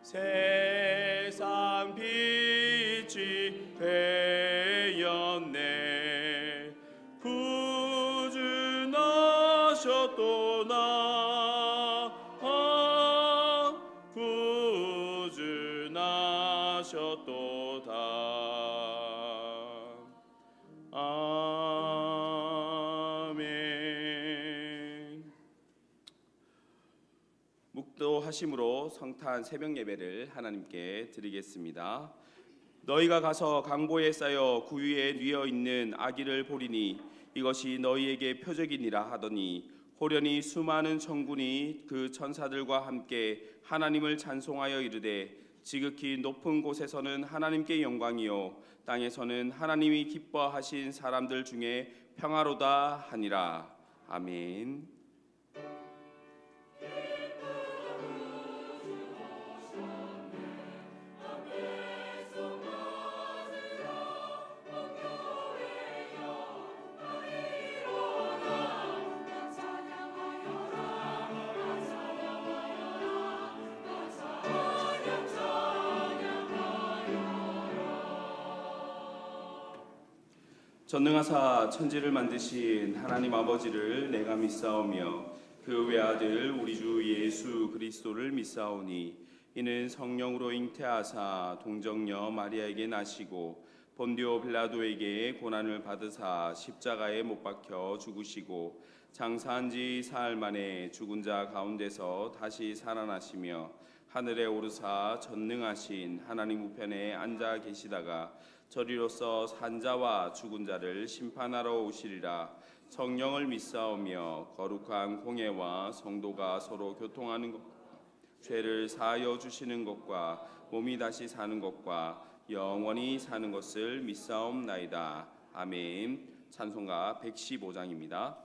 세상 빛이 되었네. 구준하셨도다. 구준하셨도다. 아멘. 묵도하심으로 성탄 새벽 예배를 하나님께 드리겠습니다. 너희가 가서 강보에 쌓여 구유에 뉘어 있는 아기를 보리니 이것이 너희에게 표적이니라 하더니 호련히 수많은 천군이 그 천사들과 함께 하나님을 찬송하여 이르되 지극히 높은 곳에서는 하나님께 영광이요 땅에서는 하나님이 기뻐하신 사람들 중에 평화로다 하니라. 아멘. 전능하사 천지를 만드신 하나님 아버지를 내가 믿사오며 그 외아들 우리 주 예수 그리스도를 믿사오니 이는 성령으로 잉태하사 동정녀 마리아에게 나시고 본디오 빌라도에게 고난을 받으사 십자가에 못 박혀 죽으시고 장사한 지 사흘 만에 죽은 자 가운데서 다시 살아나시며 하늘에 오르사 전능하신 하나님 우편에 앉아 계시다가 저리로서 산자와 죽은 자를 심판하러 오시리라. 성령을 믿사오며 거룩한 공예와 성도가 서로 교통하는 것, 죄를 사하여 주시는 것과 몸이 다시 사는 것과 영원히 사는 것을 믿사옵나이다. 아멘. 찬송가 115장입니다.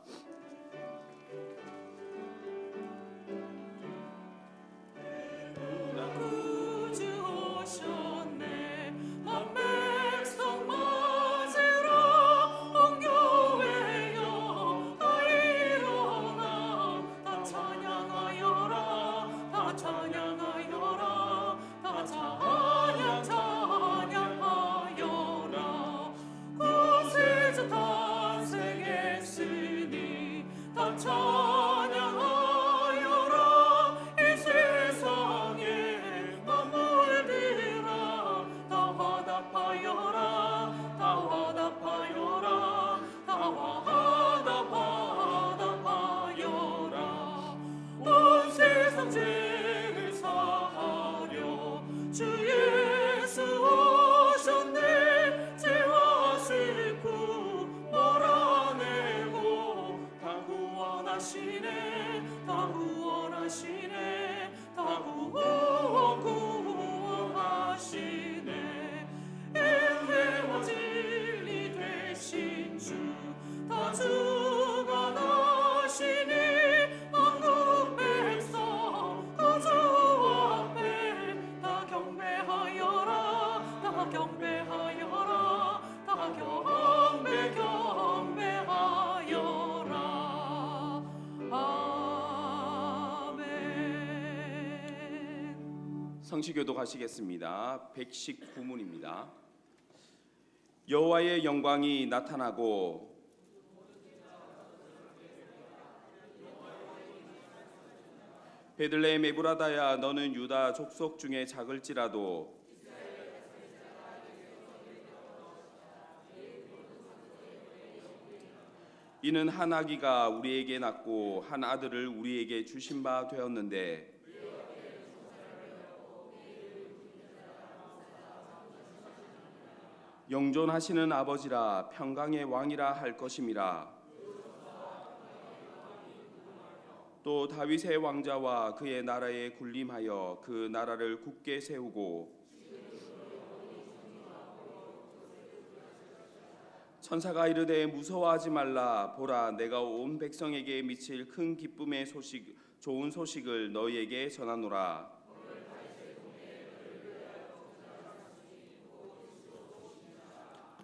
성시교도 가시겠습니다. 119문입니다. 여호와의 영광이 나타나고 베들레헴 에브라다야 너는 유다 족속 중에 작을지라도 이는 한 아기가 우리에게 낳고 한 아들을 우리에게 주신 바 되었는데 영존하시는 아버지라 평강의 왕이라 할 것임이라. 또 다윗의 왕자와 그의 나라에 군림하여 그 나라를 굳게 세우고 천사가 이르되 무서워하지 말라. 보라 내가 온 백성에게 미칠 큰 기쁨의 소식 좋은 소식을 너희에게 전하노라.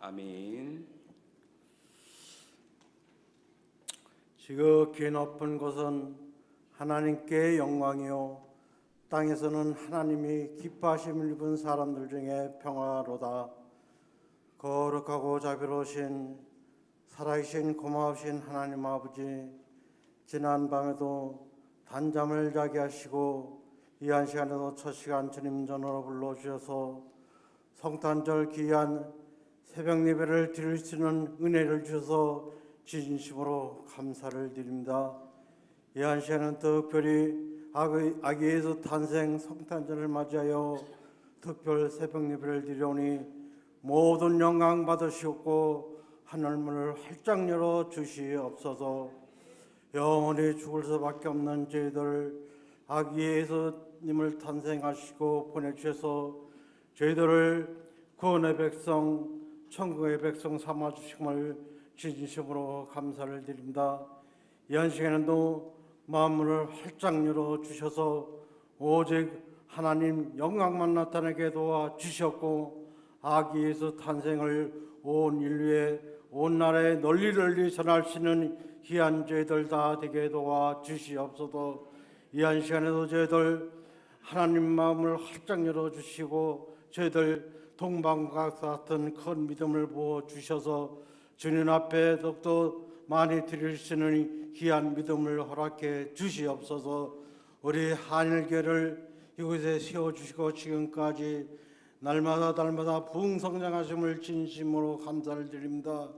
아멘. 지극히 높은 곳은 하나님께 영광이요 땅에서는 하나님이 기뻐하심을 입은 사람들 중에 평화로다. 거룩하고 자비로우신 살아계신 고마우신 하나님 아버지, 지난 밤에도 단잠을 자게 하시고 이 한 시간에도 첫 시간 주님 전으로 불러주셔서 성탄절 귀한 새벽 예배를 드릴 수 있는 은혜를 주셔서 진심으로 감사를 드립니다. 이 한 시간은 특별히 아기 예수 탄생 성탄절을 맞이하여 특별 새벽 예배를 드리오니 모든 영광 받으시옵고 하늘문을 활짝 열어 주시옵소서. 영원히 죽을 수밖에 없는 저희들 아기 예수님을 탄생하시고 보내주셔서 저희들을 구원의 백성 천국의 백성 삼아주심을 진심으로 감사를 드립니다. 이 한 시간에도 마음을 활짝 열어 주셔서 오직 하나님 영광만 나타나게 도와 주셨고 아기 예수 탄생을 온 인류에 온 나라에 널리 전할 수 있는 귀한 저희들 다 되게 도와 주시옵소서. 이 한 시간에도 저희들 하나님 마음을 활짝 열어 주시고 저희들 동방과 같은 큰 믿음을 부어 주셔서 주님 앞에 더욱더 많이 드릴 수 있는 귀한 믿음을 허락해 주시옵소서. 우리 한일교회를 이곳에 세워주시고 지금까지 날마다 부흥성장하심을 진심으로 감사를 드립니다.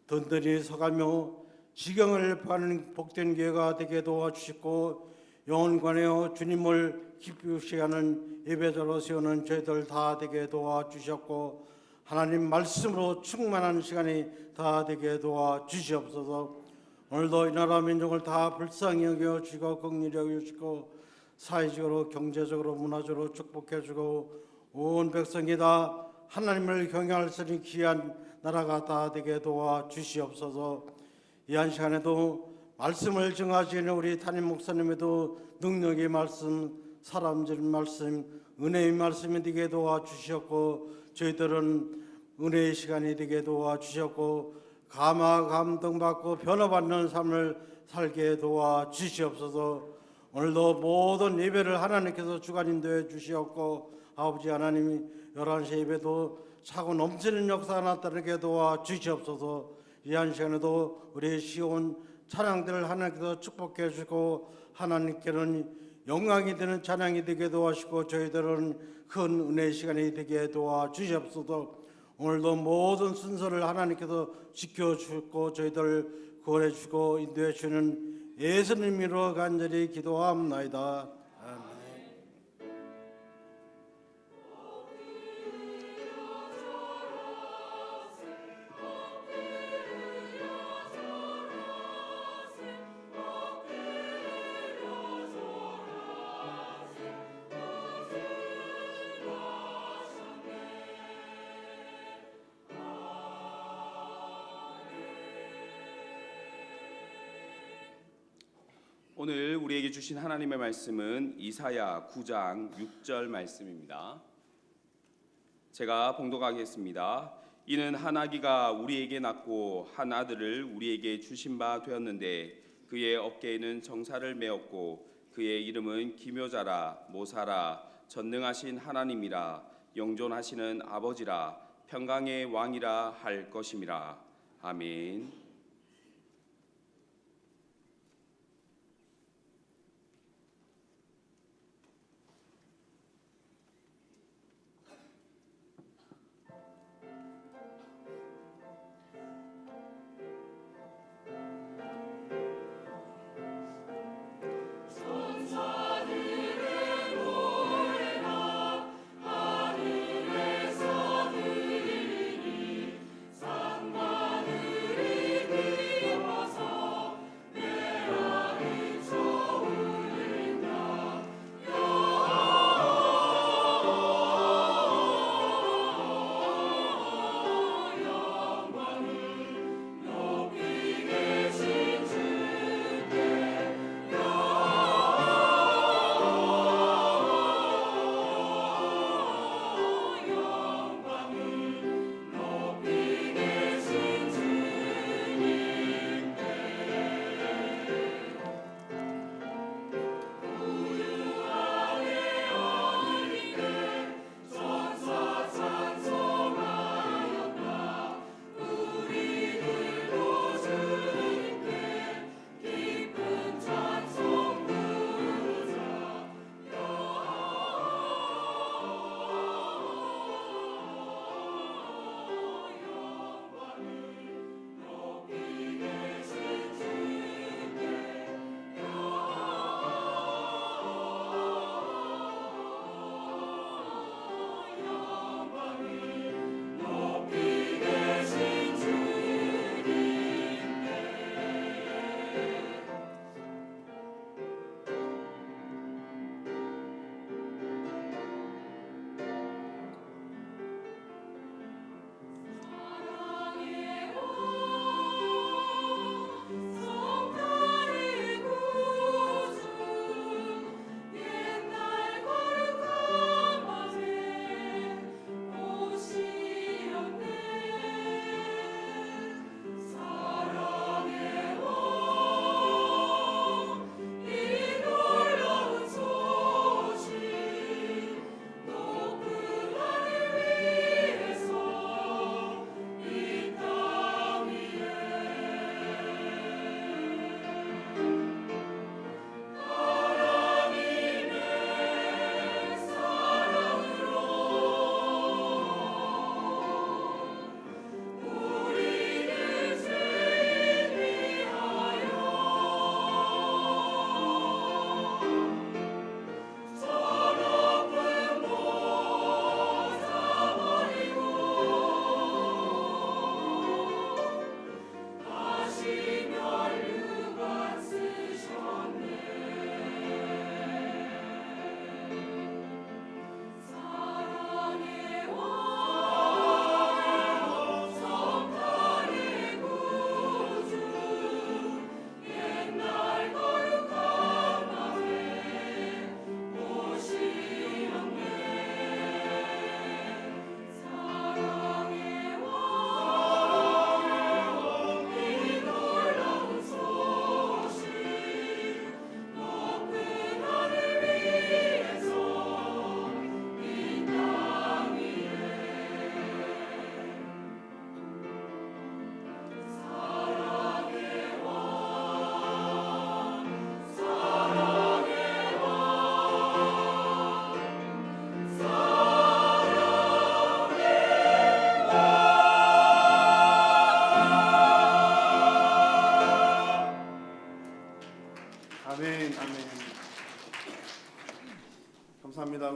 든든히 서가며 지경을 파는 복된 교회가 되게 도와주시고 영원관하여 주님을 기쁘시게 하는 예배자로 세우는 저희들 다 되게 도와주셨고 하나님 말씀으로 충만한 시간이 다 되게 도와주시옵소서. 오늘도 이 나라 민족을 다 불쌍히 여겨주시고 긍휼히 여겨주시고 사회적으로 경제적으로 문화적으로 축복해주고 온 백성이 다 하나님을 경외할 수 있는 귀한 나라가 다 되게 도와주시옵소서. 이 한 시간에도 말씀을 증하시는 우리 담임 목사님에도 능력의 말씀, 사람들 말씀, 은혜의 말씀이 되게 도와주셨고 저희들은 은혜의 시간이 되게 도와주셨고 감동받고 변화받는 삶을 살게 도와주시옵소서. 오늘도 모든 예배를 하나님께서 주관 인도해 주시옵고 아버지 하나님이 11시 예배도 차고 넘치는 역사가 나타나게 도와주시옵소서. 이 한 시간에도 우리 시온 찬양들을 하나님께서 축복해 주시고 하나님께는 영광이 되는 찬양이 되게 도와주시고 저희들은 큰 은혜의 시간이 되게 도와주시옵소서. 오늘도 모든 순서를 하나님께서 지켜주시고 저희들을 구원해 주시고 인도해 주시는 예수님으로 간절히 기도합나이다. 아멘. 오늘 우리에게 주신 하나님의 말씀은 이사야 9장 6절 말씀입니다. 제가 봉독하겠습니다. 이는 한 아기가 우리에게 낳고 한 아들을 우리에게 주신 바 되었는데 그의 어깨에는 정사를 메었고 그의 이름은 기묘자라 모사라 전능하신 하나님이라 영존하시는 아버지라 평강의 왕이라 할 것임이라. 아멘. 하늘에서 들리니 상만을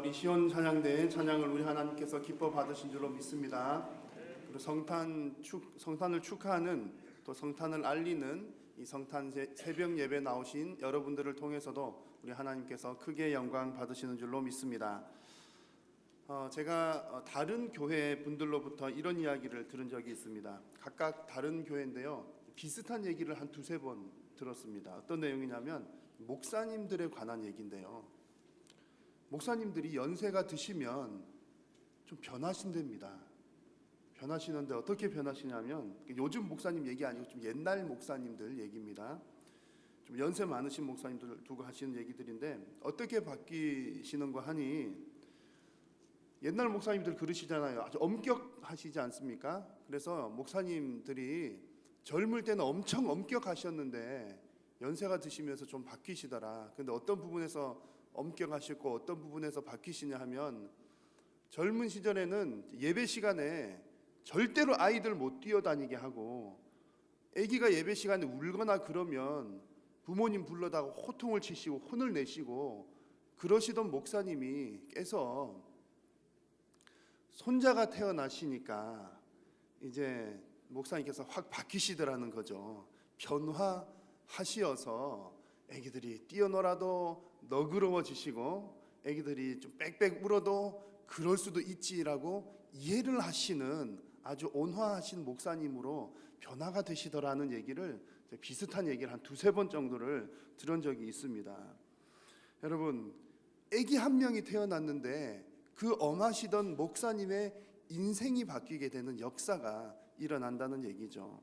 우리 시온 찬양대 찬양을 우리 하나님께서 기뻐 받으신 줄로 믿습니다. 그리고 성탄을 축하하는 또 성탄을 알리는 이 성탄 새벽 예배 나오신 여러분들을 통해서도 우리 하나님께서 크게 영광 받으시는 줄로 믿습니다. 제가 다른 교회 분들로부터 이런 이야기를 들은 적이 있습니다. 각각 다른 교회인데요, 비슷한 얘기를 한 두세 번 들었습니다. 어떤 내용이냐면 목사님들에 관한 얘기인데요, 목사님들이 연세가 드시면 좀 변하신답니다. 변하시는데 어떻게 변하시냐면, 요즘 목사님 얘기 아니고 좀 옛날 목사님들 얘기입니다. 좀 연세 많으신 목사님들 두고 하시는 얘기들인데, 어떻게 바뀌시는가 하니, 옛날 목사님들 그러시잖아요. 아주 엄격하시지 않습니까? 그래서 목사님들이 젊을 때는 엄청 엄격하셨는데 연세가 드시면서 좀 바뀌시더라. 근데 어떤 부분에서 엄격하시고 어떤 부분에서 바뀌시냐 하면, 젊은 시절에는 예배 시간에 절대로 아이들 못 뛰어다니게 하고, 아기가 예배 시간에 울거나 그러면 부모님 불러다가 호통을 치시고 혼을 내시고 그러시던 목사님이 깨서 손자가 태어나시니까 이제 목사님께서 확 바뀌시더라는 거죠. 변화하시어서 아기들이 뛰어놀아도 너그러워지시고 아기들이 좀 빽빽 울어도 그럴 수도 있지라고 이해를 하시는 아주 온화하신 목사님으로 변화가 되시더라는 얘기를, 비슷한 얘기를 한 두세 번 정도를 들은 적이 있습니다. 여러분, 아기 한 명이 태어났는데 그 엄하시던 목사님의 인생이 바뀌게 되는 역사가 일어난다는 얘기죠.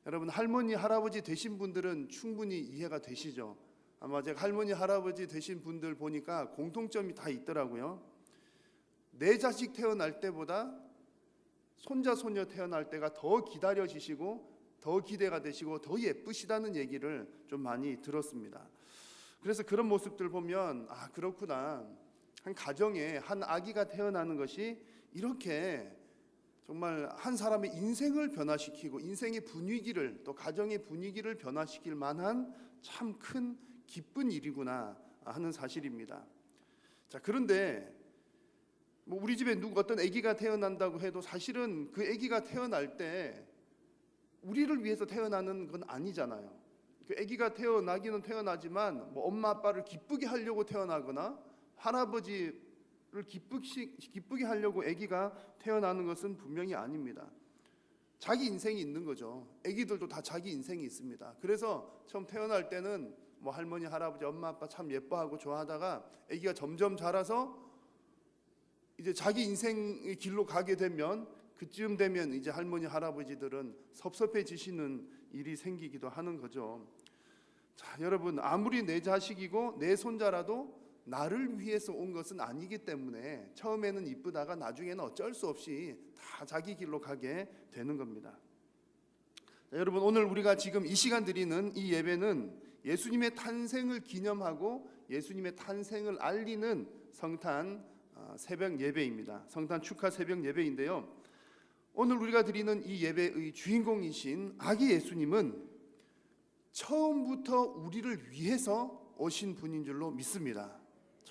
여러분, 할머니 할아버지 되신 분들은 충분히 이해가 되시죠? 아마 제가 할머니 할아버지 되신 분들 보니까 공통점이 다 있더라고요. 내 자식 태어날 때보다 손자 손녀 태어날 때가 더 기다려지시고 더 기대가 되시고 더 예쁘시다는 얘기를 좀 많이 들었습니다. 그래서 그런 모습들 보면, 아, 그렇구나, 한 가정에 한 아기가 태어나는 것이 이렇게 정말 한 사람의 인생을 변화시키고 인생의 분위기를, 또 가정의 분위기를 변화시킬 만한 참 큰 기쁜 일이구나 하는 사실입니다. 자, 그런데 뭐 우리 집에 어떤 아기가 태어난다고 해도 사실은 그 아기가 태어날 때 우리를 위해서 태어나는 건 아니잖아요. 그 아기가 태어나기는 태어나지만 뭐 엄마 아빠를 기쁘게 하려고 태어나거나 할아버지를 기쁘게 하려고 아기가 태어나는 것은 분명히 아닙니다. 자기 인생이 있는 거죠. 아기들도 다 자기 인생이 있습니다. 그래서 처음 태어날 때는 뭐 할머니 할아버지 엄마 아빠 참 예뻐하고 좋아하다가 아기가 점점 자라서 이제 자기 인생의 길로 가게 되면, 그쯤 되면 이제 할머니 할아버지들은 섭섭해지시는 일이 생기기도 하는 거죠. 자, 여러분, 아무리 내 자식이고 내 손자라도 나를 위해서 온 것은 아니기 때문에 처음에는 이쁘다가 나중에는 어쩔 수 없이 다 자기 길로 가게 되는 겁니다. 자, 여러분, 오늘 우리가 지금 이 시간 드리는 이 예배는 예수님의 탄생을 기념하고 예수님의 탄생을 알리는 성탄 새벽 예배입니다. 성탄 축하 새벽 예배인데요, 오늘 우리가 드리는 이 예배의 주인공이신 아기 예수님은 처음부터 우리를 위해서 오신 분인 줄로 믿습니다.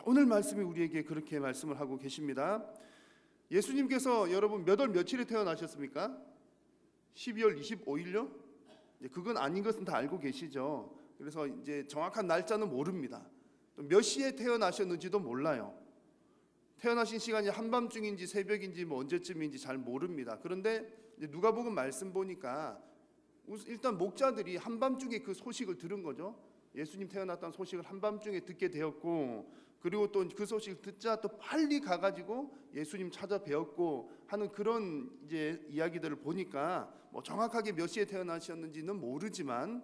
오늘 말씀이 우리에게 그렇게 말씀을 하고 계십니다. 예수님께서 여러분 몇 월 며칠에 태어나셨습니까? 12월 25일요? 그건 아닌 것은 다 알고 계시죠. 그래서 이제 정확한 날짜는 모릅니다. 또 몇 시에 태어나셨는지도 몰라요. 태어나신 시간이 한밤중인지 새벽인지 뭐 언제쯤인지 잘 모릅니다. 그런데 누가복음 말씀 보니까 일단 목자들이 한밤중에 그 소식을 들은 거죠. 예수님 태어났다는 소식을 한밤중에 듣게 되었고, 그리고 또 그 소식을 듣자 또 빨리 가가지고 예수님 찾아 뵈었고 하는 그런 이제 이야기들을 보니까 뭐 정확하게 몇 시에 태어나셨는지는 모르지만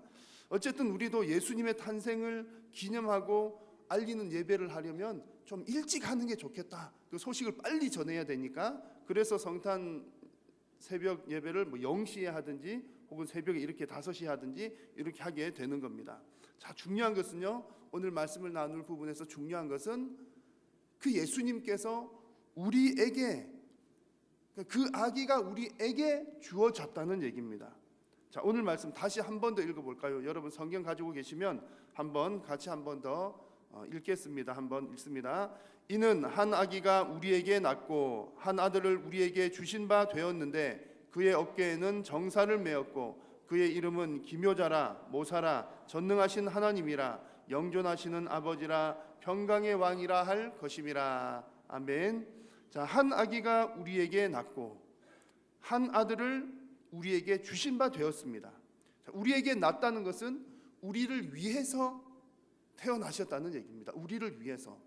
어쨌든 우리도 예수님의 탄생을 기념하고 알리는 예배를 하려면 좀 일찍 하는 게 좋겠다. 그 소식을 빨리 전해야 되니까, 그래서 성탄 새벽 예배를 뭐 0시에 하든지 혹은 새벽에 이렇게 5시에 하든지 이렇게 하게 되는 겁니다. 자, 중요한 것은요, 오늘 말씀을 나눌 부분에서 중요한 것은 그 예수님께서 우리에게, 그 아기가 우리에게 주어졌다는 얘기입니다. 자, 오늘 말씀 다시 한 번 더 읽어볼까요? 여러분 성경 가지고 계시면 같이 한 번 더 읽겠습니다. 한번 읽습니다. 이는 한 아기가 우리에게 낳고 한 아들을 우리에게 주신 바 되었는데 그의 어깨에는 정사를 메었고 그의 이름은 기묘자라 모사라 전능하신 하나님이라 영존하시는 아버지라 평강의 왕이라 할 것임이라. 아멘. 자, 한 아기가 우리에게 낳고 한 아들을 우리에게 주신 바 되었습니다. 자, 우리에게 낳았다는 것은 우리를 위해서 태어나셨다는 얘기입니다. 우리를 위해서.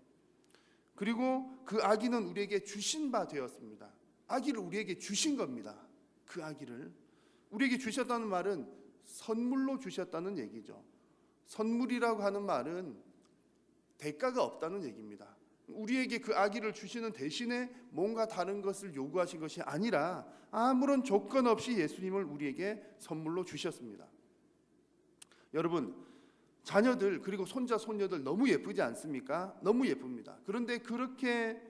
그리고 그 아기는 우리에게 주신 바 되었습니다. 아기를 우리에게 주신 겁니다. 그 아기를 우리에게 주셨다는 말은 선물로 주셨다는 얘기죠. 선물이라고 하는 말은 대가가 없다는 얘기입니다. 우리에게 그 아기를 주시는 대신에 뭔가 다른 것을 요구하신 것이 아니라 아무런 조건 없이 예수님을 우리에게 선물로 주셨습니다. 여러분, 자녀들 그리고 손자 손녀들 너무 예쁘지 않습니까? 너무 예쁩니다. 그런데 그렇게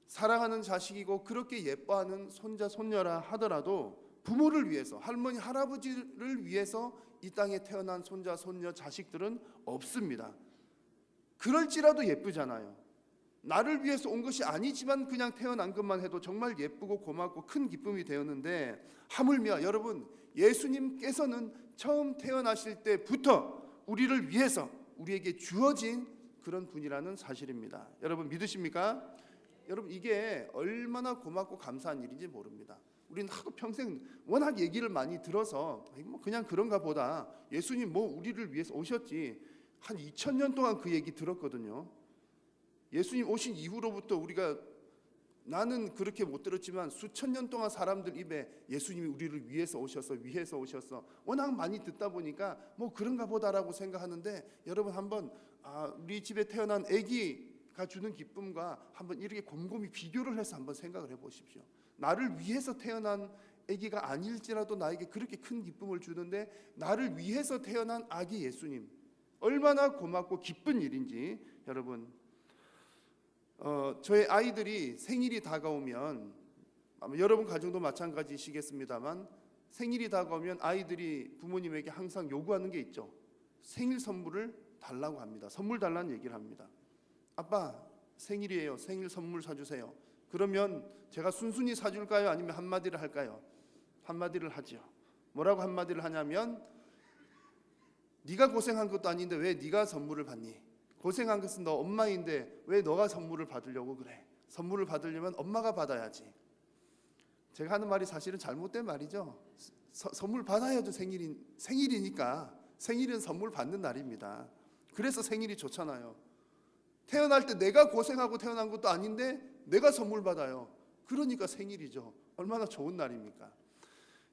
사랑하는 자식이고 그렇게 예뻐하는 손자 손녀라 하더라도 부모를 위해서, 할머니 할아버지를 위해서 이 땅에 태어난 손자 손녀 자식들은 없습니다. 그럴지라도 예쁘잖아요. 나를 위해서 온 것이 아니지만 그냥 태어난 것만 해도 정말 예쁘고 고맙고 큰 기쁨이 되었는데, 하물며 여러분, 예수님께서는 처음 태어나실 때부터 우리를 위해서 우리에게 주어진 그런 분이라는 사실입니다. 여러분 믿으십니까? 여러분, 이게 얼마나 고맙고 감사한 일인지 모릅니다. 우리는 하도 평생 워낙 얘기를 많이 들어서 그냥 그런가 보다, 예수님 우리를 위해서 오셨지, 한 2000년 동안 그 얘기 들었거든요. 예수님 오신 이후로부터 우리가, 나는 그렇게 못 들었지만 수천 년 동안 사람들 입에 예수님이 우리를 위해서 오셔서 워낙 많이 듣다 보니까 그런가 보다라고 생각하는데, 여러분 한번 우리 집에 태어난 아기가 주는 기쁨과 한번 이렇게 곰곰이 비교를 해서 한번 생각을 해보십시오. 나를 위해서 태어난 아기가 아닐지라도 나에게 그렇게 큰 기쁨을 주는데, 나를 위해서 태어난 아기 예수님, 얼마나 고맙고 기쁜 일인지. 여러분, 저의 아이들이 생일이 다가오면, 아마 여러분 가정도 마찬가지시겠습니다만, 생일이 다가오면 아이들이 부모님에게 항상 요구하는 게 있죠. 생일 선물을 달라고 합니다. 선물 달라는 얘기를 합니다. 아빠 생일이에요, 생일 선물 사주세요. 그러면 제가 순순히 사줄까요? 아니면 한마디를 할까요? 한마디를 하죠. 뭐라고 한마디를 하냐면, 네가 고생한 것도 아닌데 왜 네가 선물을 받니? 고생한 것은 너 엄마인데 왜 너가 선물을 받으려고 그래? 선물을 받으려면 엄마가 받아야지. 제가 하는 말이 사실은 잘못된 말이죠. 선물 받아야죠. 생일이니까. 생일은 선물 받는 날입니다. 그래서 생일이 좋잖아요. 태어날 때 내가 고생하고 태어난 것도 아닌데 내가 선물 받아요. 그러니까 생일이죠. 얼마나 좋은 날입니까?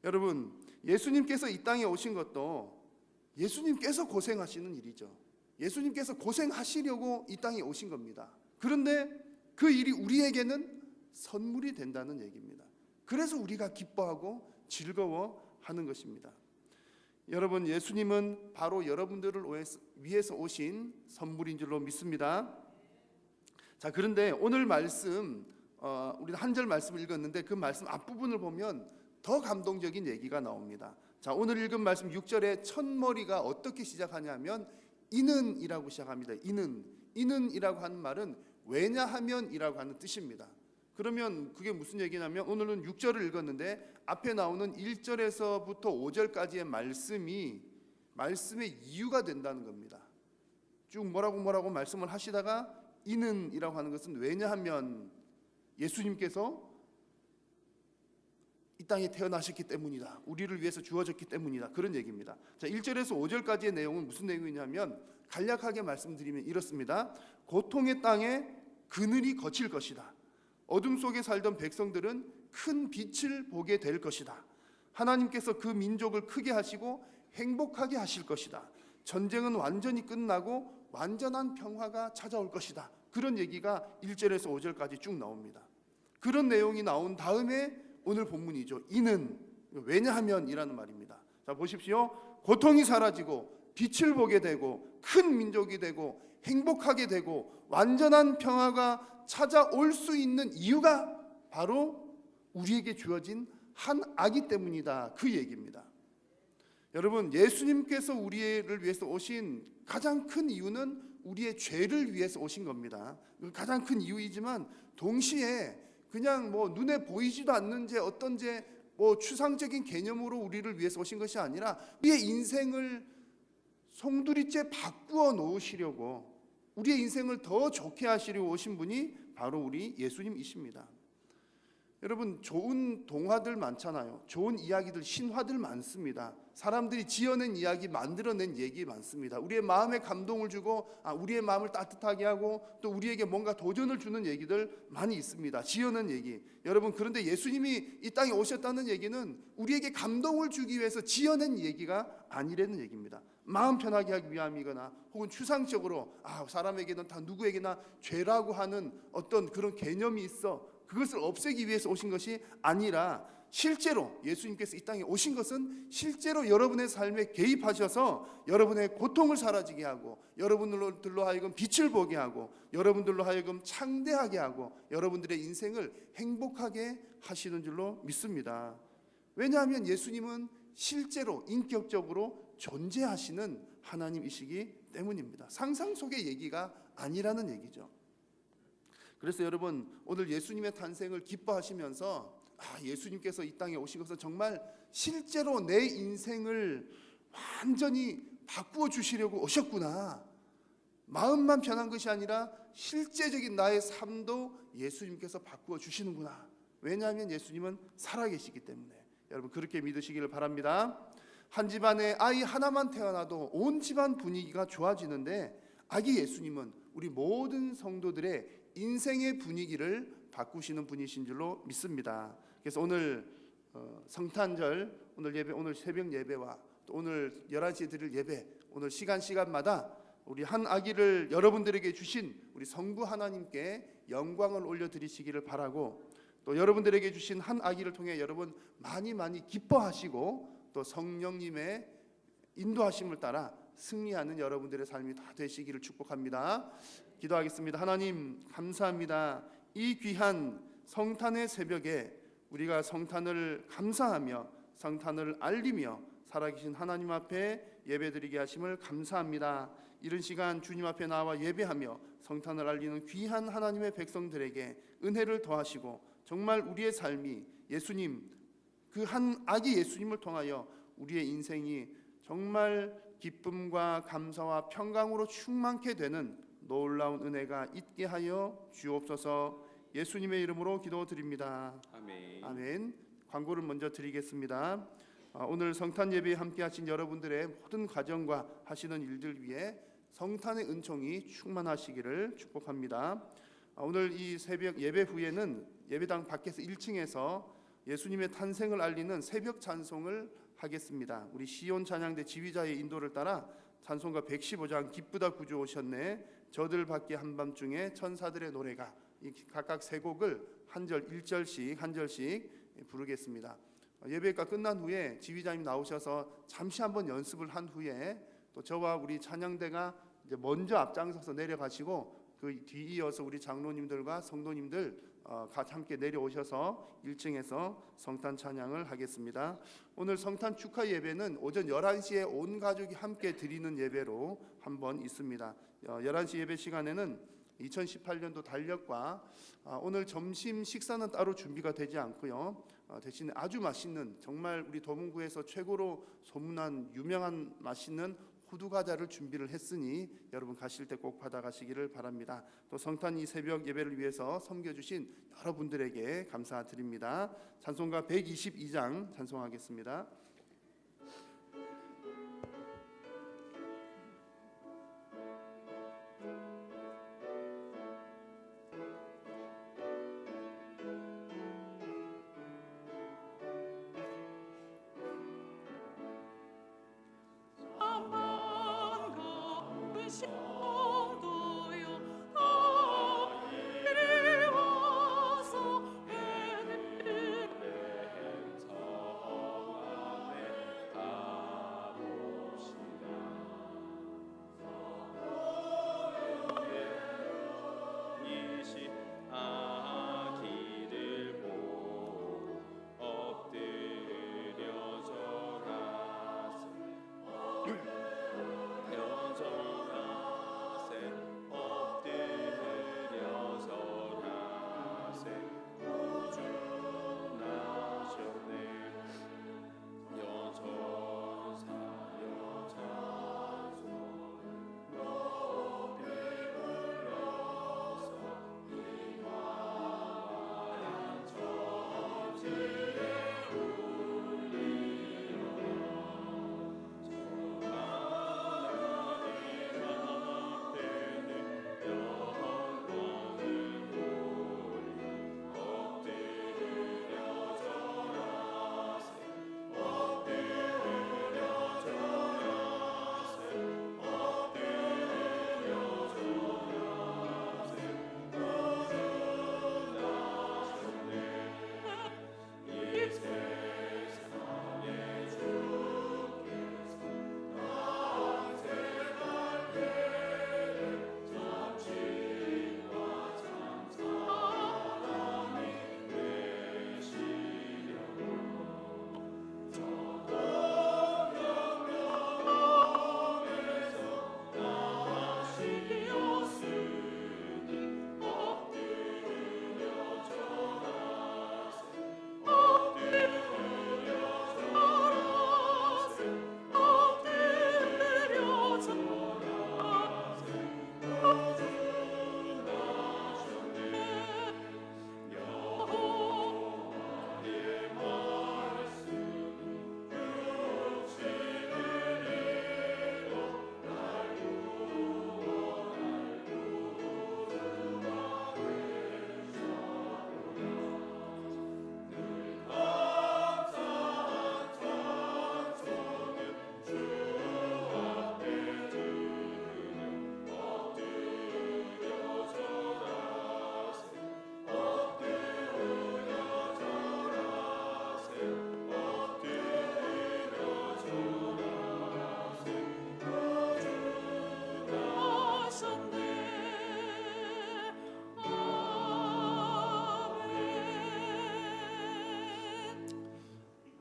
여러분, 예수님께서 이 땅에 오신 것도 예수님께서 고생하시는 일이죠. 예수님께서 고생하시려고 이 땅에 오신 겁니다. 그런데 그 일이 우리에게는 선물이 된다는 얘기입니다. 그래서 우리가 기뻐하고 즐거워하는 것입니다. 여러분, 예수님은 바로 여러분들을 위해서 오신 선물인 줄로 믿습니다. 자, 그런데 오늘 말씀, 우리는 한 절 말씀을 읽었는데 그 말씀 앞부분을 보면 더 감동적인 얘기가 나옵니다. 자, 오늘 읽은 말씀 6절에 첫머리가 어떻게 시작하냐면 이는이라고 시작합니다. 이는이라고 하는 말은 왜냐하면이라고 하는 뜻입니다. 그러면 그게 무슨 얘기냐면, 오늘은 6절을 읽었는데 앞에 나오는 1절에서부터 5절까지의 말씀의 이유가 된다는 겁니다. 쭉 뭐라고 말씀을 하시다가 이는이라고 하는 것은 왜냐하면 예수님께서 이 땅에 태어나셨기 때문이다. 우리를 위해서 주어졌기 때문이다. 그런 얘기입니다. 자, 1절에서 5절까지의 내용은 무슨 내용이냐면, 간략하게 말씀드리면 이렇습니다. 고통의 땅에 그늘이 거칠 것이다. 어둠 속에 살던 백성들은 큰 빛을 보게 될 것이다. 하나님께서 그 민족을 크게 하시고 행복하게 하실 것이다. 전쟁은 완전히 끝나고 완전한 평화가 찾아올 것이다. 그런 얘기가 1절에서 5절까지 쭉 나옵니다. 그런 내용이 나온 다음에 오늘 본문이죠. 이는, 왜냐하면이라는 말입니다. 자, 보십시오. 고통이 사라지고 빛을 보게 되고 큰 민족이 되고 행복하게 되고 완전한 평화가 찾아올 수 있는 이유가 바로 우리에게 주어진 한 아기 때문이다. 그 얘기입니다. 여러분, 예수님께서 우리를 위해서 오신 가장 큰 이유는 우리의 죄를 위해서 오신 겁니다. 가장 큰 이유이지만 동시에 그냥 뭐 눈에 보이지도 않는 죄, 어떤 죄, 뭐 추상적인 개념으로 우리를 위해서 오신 것이 아니라 우리의 인생을 송두리째 바꾸어 놓으시려고, 우리의 인생을 더 좋게 하시려고 오신 분이 바로 우리 예수님이십니다. 여러분, 좋은 동화들 많잖아요. 좋은 이야기들, 신화들 많습니다. 사람들이 지어낸 이야기, 만들어낸 얘기 많습니다. 우리의 마음에 감동을 주고 우리의 마음을 따뜻하게 하고 또 우리에게 뭔가 도전을 주는 얘기들 많이 있습니다. 지어낸 얘기. 여러분, 그런데 예수님이 이 땅에 오셨다는 얘기는 우리에게 감동을 주기 위해서 지어낸 얘기가 아니라는 얘기입니다. 마음 편하게 하기 위함이거나 혹은 추상적으로 사람에게는 다 누구에게나 죄라고 하는 어떤 그런 개념이 있어, 그것을 없애기 위해서 오신 것이 아니라 실제로 예수님께서 이 땅에 오신 것은 실제로 여러분의 삶에 개입하셔서 여러분의 고통을 사라지게 하고 여러분들로 하여금 빛을 보게 하고 여러분들로 하여금 창대하게 하고 여러분들의 인생을 행복하게 하시는 줄로 믿습니다. 왜냐하면 예수님은 실제로 인격적으로 존재하시는 하나님이시기 때문입니다. 상상 속의 얘기가 아니라는 얘기죠. 그래서 여러분, 오늘 예수님의 탄생을 기뻐하시면서 예수님께서 이 땅에 오신 것은 정말 실제로 내 인생을 완전히 바꾸어 주시려고 오셨구나, 마음만 변한 것이 아니라 실제적인 나의 삶도 예수님께서 바꾸어 주시는구나. 왜냐하면 예수님은 살아계시기 때문에. 여러분, 그렇게 믿으시기를 바랍니다. 한 집안에 아이 하나만 태어나도 온 집안 분위기가 좋아지는데 아기 예수님은 우리 모든 성도들의 인생의 분위기를 바꾸시는 분이신 줄로 믿습니다. 그래서 오늘 성탄절, 오늘 예배, 오늘 새벽 예배와 또 오늘 11시에 드릴 예배, 오늘 시간마다 우리 한 아기를 여러분들에게 주신 우리 성부 하나님께 영광을 올려드리시기를 바라고, 또 여러분들에게 주신 한 아기를 통해 여러분 많이 기뻐하시고 또 성령님의 인도하심을 따라 승리하는 여러분들의 삶이 다 되시기를 축복합니다. 기도하겠습니다. 하나님, 감사합니다. 이 귀한 성탄의 새벽에 우리가 성탄을 감사하며 성탄을 알리며 살아계신 하나님 앞에 예배드리게 하심을 감사합니다. 이른 시간 주님 앞에 나와 예배하며 성탄을 알리는 귀한 하나님의 백성들에게 은혜를 더하시고 정말 우리의 삶이 예수님, 그 한 아기 예수님을 통하여 우리의 인생이 정말 기쁨과 감사와 평강으로 충만케 되는 놀라운 은혜가 있게 하여 주옵소서. 예수님의 이름으로 기도드립니다. 아멘. 아멘. 광고를 먼저 드리겠습니다. 오늘 성탄 예배에 함께 하신 여러분들의 모든 가정과 하시는 일들 위해 성탄의 은총이 충만하시기를 축복합니다. 오늘 이 새벽 예배 후에는 예배당 밖에서 1층에서 예수님의 탄생을 알리는 새벽 찬송을 하겠습니다. 우리 시온 찬양대 지휘자의 인도를 따라 찬송가 115장 기쁘다 구주 오셨네, 저들 밖에 한밤중에 천사들의 노래가, 이 각각 세 곡을 한 절 1절씩 한 절씩 부르겠습니다. 예배가 끝난 후에 지휘자님 나오셔서 잠시 한번 연습을 한 후에 또 저와 우리 찬양대가 이제 먼저 앞장서서 내려가시고 그 뒤이어서 우리 장로님들과 성도님들 같이 함께 내려오셔서 1층에서 성탄 찬양을 하겠습니다. 오늘 성탄 축하 예배는 오전 11시에 온 가족이 함께 드리는 예배로 한번 있습니다. 11시 예배 시간에는 2018년도 달력과 오늘 점심 식사는 따로 준비가 되지 않고요. 대신에 아주 맛있는, 정말 우리 도문구에서 최고로 소문난 유명한 맛있는 호두 과자를 준비를 했으니 여러분 가실 때 꼭 받아가시기를 바랍니다. 또 성탄 이 새벽 예배를 위해서 섬겨주신 여러분들에게 감사드립니다. 찬송가 122장 찬송하겠습니다.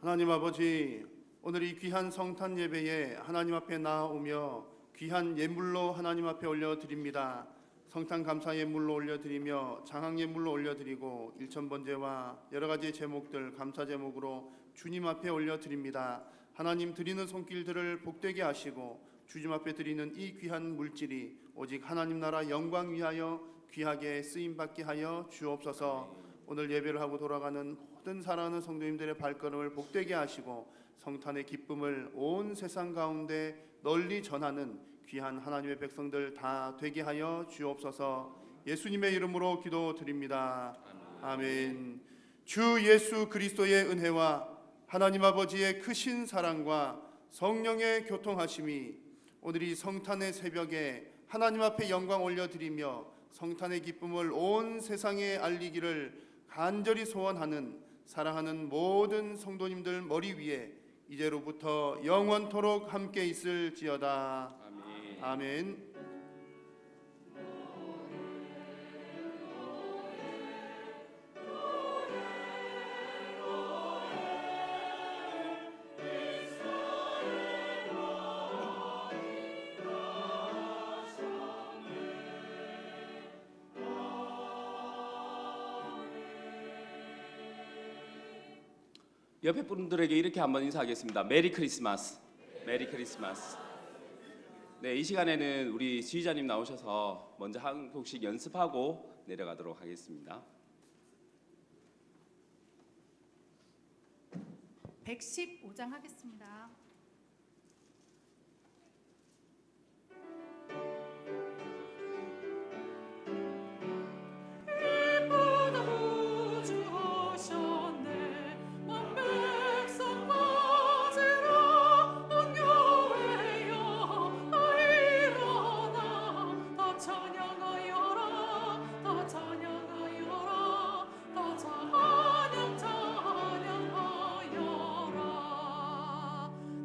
하나님 아버지, 오늘 이 귀한 성탄 예배에 하나님 앞에 나아오며 귀한 예물로 하나님 앞에 올려드립니다. 성탄 감사 예물로 올려드리며 장학 예물로 올려드리고 일천번제와 여러 가지 제목들 감사 제목으로 주님 앞에 올려드립니다. 하나님 드리는 손길들을 복되게 하시고 주님 앞에 드리는 이 귀한 물질이 오직 하나님 나라 영광 위하여 귀하게 쓰임받게 하여 주옵소서. 오늘 예배를 하고 돌아가는 모든 사랑하는 성도님들의 발걸음을 복되게 하시고 성탄의 기쁨을 온 세상 가운데 널리 전하는 귀한 하나님의 백성들 다 되게 하여 주옵소서. 예수님의 이름으로 기도드립니다. 아멘. 주 예수 그리스도의 은혜와 하나님 아버지의 크신 사랑과 성령의 교통하심이 오늘 이 성탄의 새벽에 하나님 앞에 영광 올려드리며 성탄의 기쁨을 온 세상에 알리기를 간절히 소원하는 사랑하는 모든 성도님들 머리 위에 이제로부터 영원토록 함께 있을지어다. 아멘. 아멘. 옆에 분들에게 이렇게 한번 인사하겠습니다. 메리 크리스마스. 메리 크리스마스. 네, 이 시간에는 우리 지휘자님 나오셔서 먼저 한 곡씩 연습하고 내려가도록 하겠습니다. 115장 하겠습니다.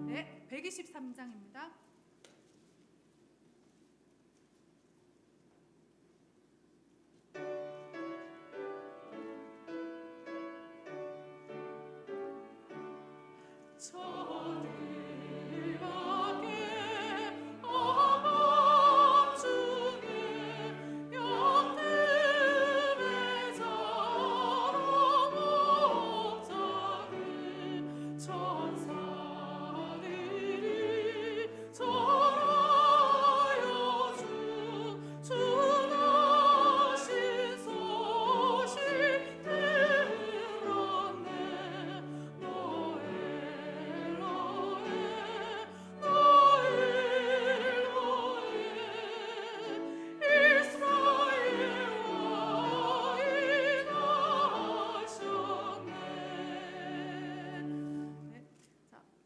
네, 123장입니다. 자,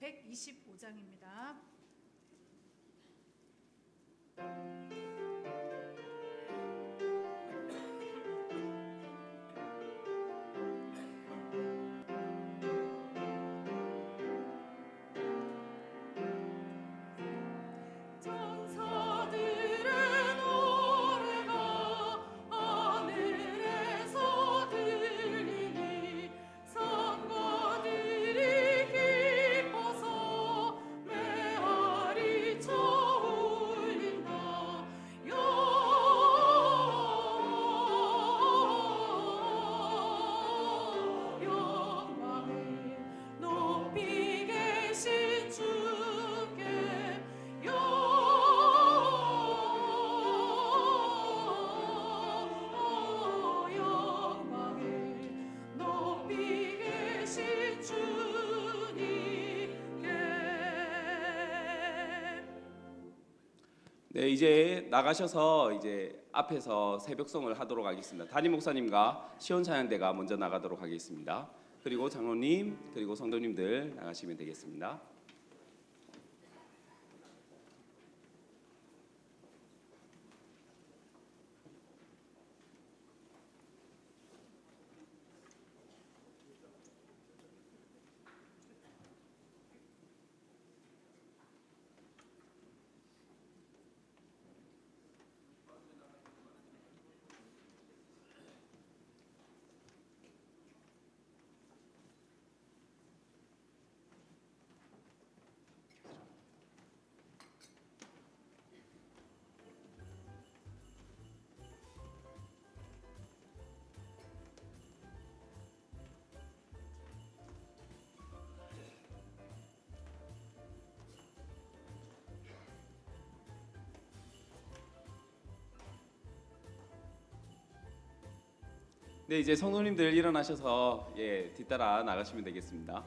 125장입니다. 네, 이제 나가셔서 이제 앞에서 새벽송을 하도록 하겠습니다. 담임 목사님과 시온찬양대가 먼저 나가도록 하겠습니다. 그리고 장로님 그리고 성도님들 나가시면 되겠습니다. 네, 이제 성도님들 일어나셔서 뒤따라 나가시면 되겠습니다.